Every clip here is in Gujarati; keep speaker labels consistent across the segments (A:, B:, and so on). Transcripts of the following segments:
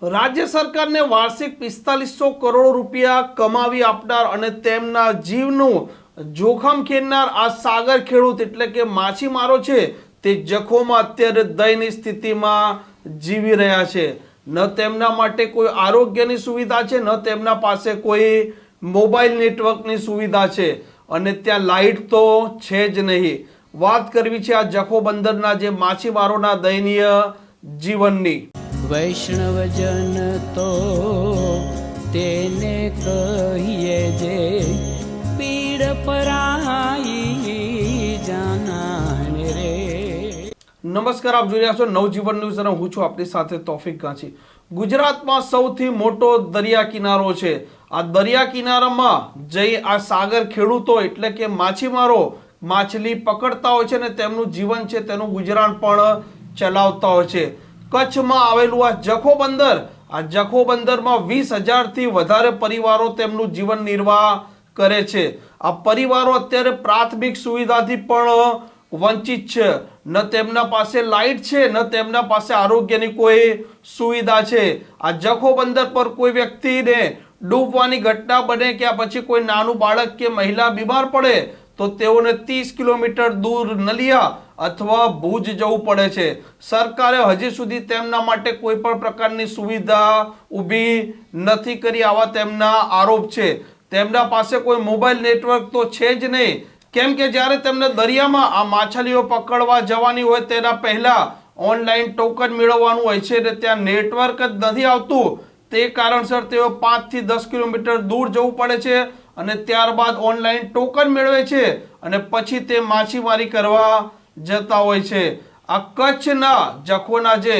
A: રાજ્ય સરકારને વાર્ષિક 4500 કરોડ રૂપિયા કમાવી આપનાર અને તેમના જીવનું જોખમ ખેડનાર આ સાગર ખેડૂત એટલે કે માછીમારો છે તે જખોમાં અત્યારે દયનીય સ્થિતિમાં જીવી રહ્યા છે। ન તેમના માટે કોઈ આરોગ્યની સુવિધા છે, ન તેમના પાસે કોઈ મોબાઈલ નેટવર્કની સુવિધા છે અને ત્યાં લાઇટ તો છે જ નહીં। વાત કરવી છે આ જખો બંદરના જે માછીમારોના દયનીય જીવનની।
B: વૈષ્ણવજન તો તેને કહીએ જે પીડ પરાઈ જાનાને રે।
A: નમસ્કાર, આપ જોઈ રહ્યા છો નવજીવન ન્યૂઝ અને હું છું આપની સાથે તોફિક ગાંચી। ગુજરાતમાં સૌથી મોટો દરિયા કિનારો છે। આ દરિયા કિનારામાં જઈ આ સાગર ખેડૂતો એટલે કે માછીમારો માછલી પકડતા હોય છે અને તેમનું જીવન છે તેનું ગુજરાન પણ ચલાવતા હોય છે। કચ્છમાં આવેલું આ જખો બંદર, આ જખો બંદરમાં 20,000 થી વધારે પરિવારો તેમનું જીવન નિર્વાહ કરે છે। આ પરિવારો અત્યારે પ્રાથમિક સુવિધાથી પણ વંચિત છે। ન તેમના પાસે લાઇટ છે, ન તેમના પાસે આરોગ્યની કોઈ સુવિધા છે। આ જખો બંદર પર કોઈ વ્યક્તિને ડૂબવાની ઘટના બને કે પછી કોઈ નાનું બાળક કે મહિલા બીમાર પડે તો તેઓને 30 કિલોમીટર દૂર નલિયા અથવા ભુજ જવું પડે છે। સરકારે હજી સુધી તેમના માટે કોઈ પણ પ્રકારની સુવિધા ઊભી નથી કરી, આવા તેમના આરોપ છે। તેમના પાસે કોઈ મોબાઈલ નેટવર્ક તો છે જ નહીં, કેમ કે જ્યારે તેમને દરિયામાં આ માછલીઓ પકડવા જવાની હોય તેના પહેલા ઓનલાઈન ટોકન મેળવવાનું હોય છે અને ત્યાં નેટવર્ક જ નથી આવતું। તે કારણસર તેઓ 5 થી 10 કિલોમીટર દૂર જવું પડે છે અને ત્યારબાદ ઓનલાઈન ટોકન મેળવે છે અને પછી તે માછીમારી કરવા જતા હોય છે। આ કચ્છના જખોના જે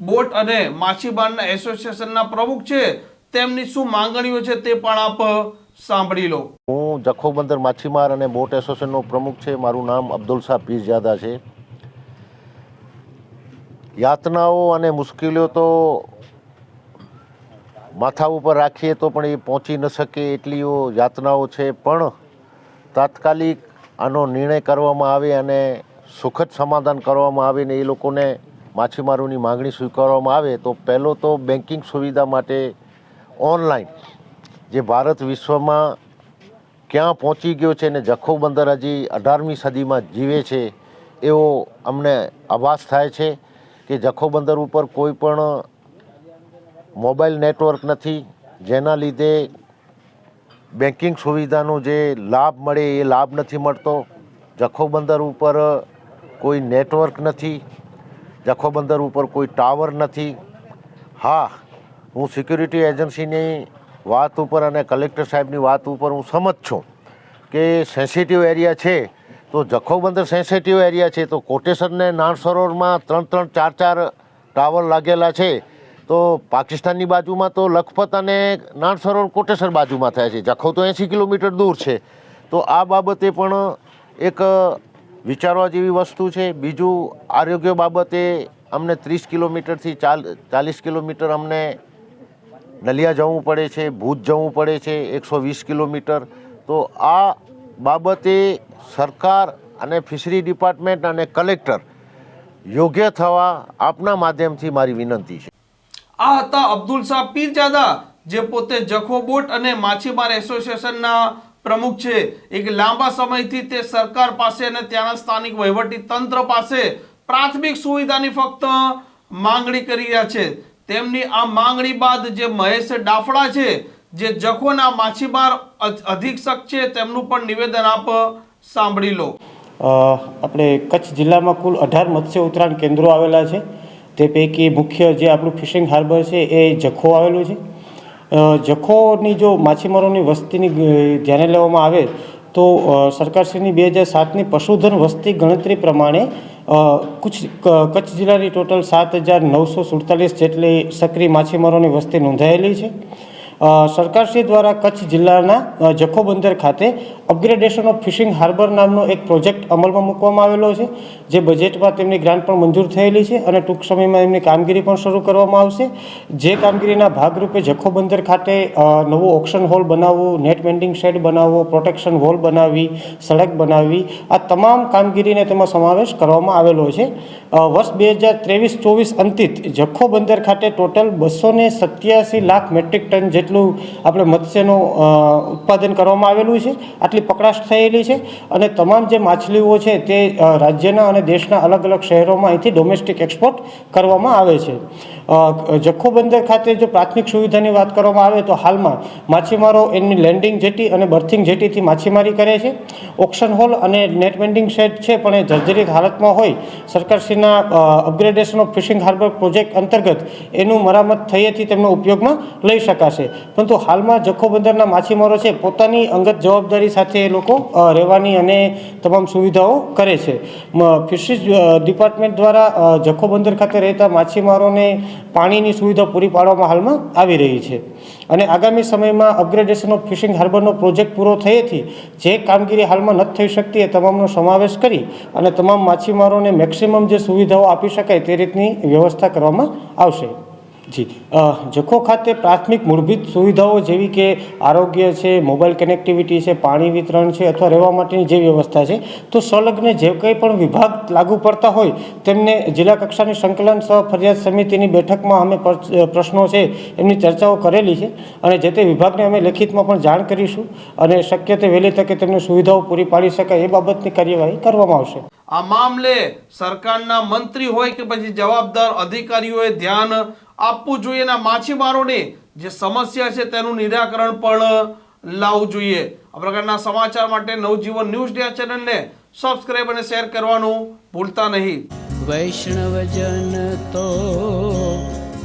A: બોટ અને માછીમારના એસોસિએશનના પ્રમુખ છે તેમની શું માંગણીઓ છે તે પણ આપ સાંભળી લો।
C: હું જખો બંદર માછીમાર અને બોટ એસોસિએશનનો પ્રમુખ છે। મારું નામ અબ્દુલ શાહ પીરજાદા છે। યાતનાઓ અને મુશ્કેલીઓ તો માથા ઉપર રાખીએ તો પણ એ પહોંચી ન શકે એટલીઓ યાતનાઓ છે, પણ તાત્કાલિક આનો નિર્ણય કરવામાં આવે અને સુખદ સમાધાન કરવામાં આવે ને એ લોકોને માછીમારોની માંગણી સ્વીકારવામાં આવે તો પહેલો તો બેન્કિંગ સુવિધા માટે ઓનલાઈન જે ભારત વિશ્વમાં ક્યાં પહોંચી ગયો છે ને જખો બંદર હજી 18મી સદીમાં જીવે છે એવો અમને આભાસ થાય છે કે જખો બંદર ઉપર કોઈ પણ મોબાઈલ નેટવર્ક નથી, જેના લીધે બેન્કિંગ સુવિધાનો જે લાભ મળે એ લાભ નથી મળતો। જખો બંદર ઉપર કોઈ નેટવર્ક નથી, જખો બંદર ઉપર કોઈ ટાવર નથી। હા, હું સિક્યુરિટી એજન્સીની વાત ઉપર અને કલેક્ટર સાહેબની વાત ઉપર હું સમજ છું કે સેન્સિટિવ એરિયા છે, તો જખો બંદર સેન્સિટિવ એરિયા છે તો કોટેશ્વર ને નાણ સરોવરમાં 3-3, 4-4 ટાવર લાગેલા છે, તો પાકિસ્તાનની બાજુમાં તો લખપત અને નાણ સરોવર કોટેશ્વર બાજુમાં થાય છે, જખો તો 80 કિલોમીટર દૂર છે। તો આ બાબતે પણ એક વિચારવા જેવી વસ્તુ છે। બીજું, આરોગ્ય બાબતે અમને 30 કિલોમીટરથી 40 કિલોમીટર અમને નલિયા જવું પડે છે, ભુજ જવું પડે છે 120 કિલોમીટર। તો આ બાબતે સરકાર અને ફિશરી ડિપાર્ટમેન્ટ અને કલેક્ટર યોગ્ય થવા આપના માધ્યમથી મારી વિનંતી છે।
A: આ હતા અબ્દુલ શાહ પીરજાદા, જે પોતે જખો બોટ અને માછીમાર એસોસિએશનના પ્રમુખ છે। એક લાંબા સમયથી તે સરકાર પાસે અને ત્યાંના સ્થાનિક વહીવટી તંત્ર પાસે પ્રાથમિક સુવિધાની ફક્ત માંગણી કરી રહ્યા છે। તેમની આ માંગણી બાદ જે મહેશ ડાફડા છે, જે જખોના માછીમાર અધિક્ષક છે, તેમનું પણ નિવેદન આપ સાંભળી લો।
D: આપણે કચ્છ જિલ્લામાં કુલ 18 મત્સ્ય ઉતરાણ કેન્દ્રો આવેલા છે। તે પૈકી મુખ્ય જે આપણું ફિશિંગ હાર્બર છે એ જખો આવેલું છે। જખોની જો માછીમારોની વસ્તીની ધ્યાને લેવામાં આવે તો સરકારશ્રીની 2007ની પશુધન વસ્તી ગણતરી પ્રમાણે કચ્છ જિલ્લાની ટોટલ 7,947 જેટલી સક્રિય માછીમારોની વસ્તી નોંધાયેલી છે। સરકારશ્રી દ્વારા કચ્છ જિલ્લાના જખો બંદર ખાતે અપગ્રેડેશન ઓફ ફિશિંગ હાર્બર નામનો એક પ્રોજેક્ટ અમલમાં મૂકવામાં આવેલો છે, જે બજેટમાં તેમની ગ્રાન્ટ પણ મંજૂર થયેલી છે અને ટૂંક સમયમાં એમની કામગીરી પણ શરૂ કરવામાં આવશે. જે કામગીરીના ભાગરૂપે જખો બંદર ખાતે નવો ઓક્શન હોલ બનાવવો, નેટ વેન્ડિંગ શેડ બનાવવો, પ્રોટેક્શન વોલ બનાવવી, સડક બનાવવી, આ તમામ કામગીરીને તેમાં સમાવેશ કરવામાં આવેલો છે. વર્ષ 2023-24 અંતિત જખો બંદર ખાતે ટોટલ 287 લાખ મેટ્રિક ટન જેટલું આપણે મત્સ્યનું ઉત્પાદન કરવામાં આવેલું છે. આટલી પકડાશ થયેલી છે અને તમામ જે માછલીઓ છે તે રાજ્યના અને દેશના અલગ અલગ શહેરોમાં અહીંથી ડોમેસ્ટિક એક્સપોર્ટ કરવામાં આવે છે. જખો બંદર ખાતે જો પ્રાથમિક સુવિધાની વાત કરવામાં આવે તો હાલમાં માછીમારો એમની લેન્ડિંગ જેટી અને બર્થિંગ જેટીથી માછીમારી કરે છે. ઓક્શન હોલ અને નેટ વેન્ડિંગ શેડ છે પણ એ જર્જરિત હાલતમાં હોય. સરકારશ્રીના upgradation of fishing harbour project અંતર્ગત એનું મરામત થયેથી તેમનો ઉપયોગમાં લઈ શકાશે. પરંતુ હાલમાં જખો બંદરના માછીમારો છે પોતાની અંગત જવાબદારી સાથે એ લોકો રહેવાની અને તમામ સુવિધાઓ કરે છે. ફિશરીઝ ડિપાર્ટમેન્ટ દ્વારા જખો બંદર ખાતે રહેતા માછીમારોને પાણીની સુવિધા પૂરી પાડવામાં હાલમાં આવી રહી છે અને આગામી સમયમાં અપગ્રેડેશન ઓફ ફિશિંગ હાર્બરનો પ્રોજેક્ટ પૂરો થયેથી જે કામગીરી હાલમાં નથી થઈ શકતી એ તમામનો સમાવેશ કરી અને તમામ માછીમારોને મેક્સિમમ જે સુવિધાઓ આપી શકાય તે રીતની વ્યવસ્થા કરવામાં આવશે. જી, જખો ખાતે પ્રાથમિક મૂળભૂત સુવિધાઓ જેવી કે આરોગ્ય છે, મોબાઈલ કનેક્ટિવિટી છે, પાણી વિતરણ છે અથવા રહેવા માટેની જે વ્યવસ્થા છે, તો સંલગ્ન જે કંઈ પણ વિભાગ લાગુ પડતા હોય તેમને જિલ્લા કક્ષાની સંકલન સહ ફરિયાદ સમિતિની બેઠકમાં અમે પ્રશ્નો છે એમની ચર્ચાઓ કરેલી છે અને જે તે વિભાગને અમે લેખિતમાં પણ જાણ કરીશું અને શક્ય તે વહેલી તકે તેમને સુવિધાઓ પૂરી પાડી શકાય એ બાબતની કાર્યવાહી કરવામાં આવશે.
A: આ મામલે સરકારના મંત્રી હોય કે પછી જવાબદાર અધિકારીઓએ ધ્યાન આપવું જોઈએ અને માછીમારોની જે સમસ્યા છે તેનું નિરાકરણ પણ લાવવું જોઈએ. આ પ્રકારના સમાચાર માટે નવજીવન ન્યૂઝ ડે ચેનલને સબસ્ક્રાઇબ અને શેર કરવાનું ભૂલતા નહીં.
B: વૈષ્ણવજન તો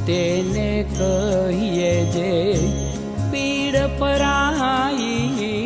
B: તેને કહીએ જે પીડ પરાઈ.